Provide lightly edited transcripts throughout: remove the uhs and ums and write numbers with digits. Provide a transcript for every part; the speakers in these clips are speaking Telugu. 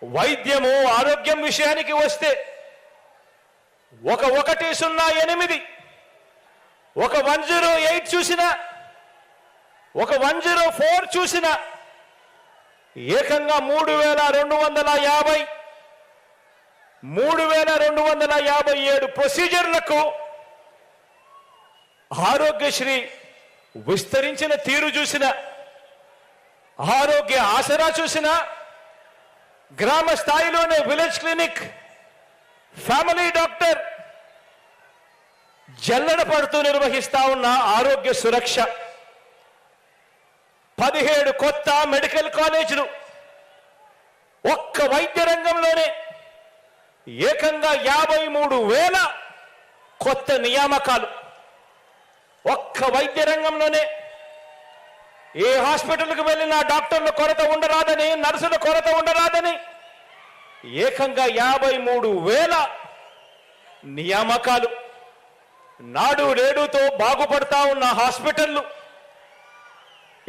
వైద్యము ఆరోగ్యం విషయానికి వస్తే ఒక 108 ఒక 108 చూసినా ఒక 104 చూసినా ఏకంగా 3257 ప్రొసీజర్లకు ఆరోగ్యశ్రీ విస్తరించిన తీరు చూసిన, ఆరోగ్య ఆసరా చూసిన, గ్రామ స్థాయిలోనే విలేజ్ క్లినిక్, ఫ్యామిలీ డాక్టర్ జల్లెడ పడుతూ నిర్వహిస్తా ఉన్న ఆరోగ్య సురక్ష, 17 కొత్త మెడికల్ కాలేజీలు, ఒక్క వైద్య రంగంలోనే ఏకంగా 53,000 కొత్త నియామకాలు, ఒక్క వైద్య రంగంలోనే ఏ హాస్పిటల్కి వెళ్ళినా డాక్టర్ల కొరత ఉండరాదని, నర్సుల కొరత ఉండరాదని ఏకంగా 53,000 నియామకాలు, నాడు నేడుతో బాగుపడతా ఉన్న హాస్పిటళ్లు,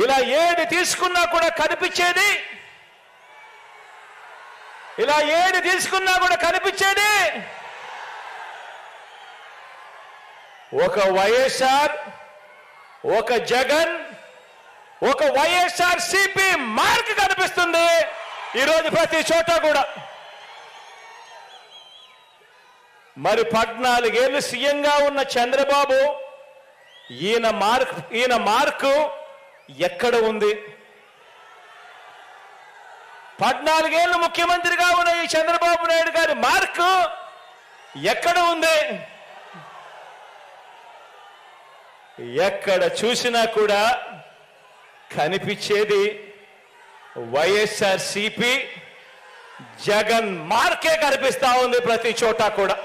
ఇలా ఏది తీసుకున్నా కూడా కనిపించేది, ఒక వైఎస్ఆర్, ఒక జగన్, ఒక వైఎస్ఆర్ సిపి మార్క్ కనిపిస్తుంది ఈరోజు ప్రతి చోట కూడా. మరి 14 ఏళ్ళు సీఎంగా ఉన్న చంద్రబాబు ఈయన మార్కు ఎక్కడ ఉంది? 14 ఏళ్ళు ముఖ్యమంత్రిగా ఉన్న ఈ చంద్రబాబు నాయుడు గారి మార్కు ఎక్కడ ఉంది? ఎక్కడ చూసినా కూడా కనిపించేది వైఎస్ఆర్ సిపి జగన్ మార్కే కనిపిస్తా ఉంది ప్రతి చోట కూడా.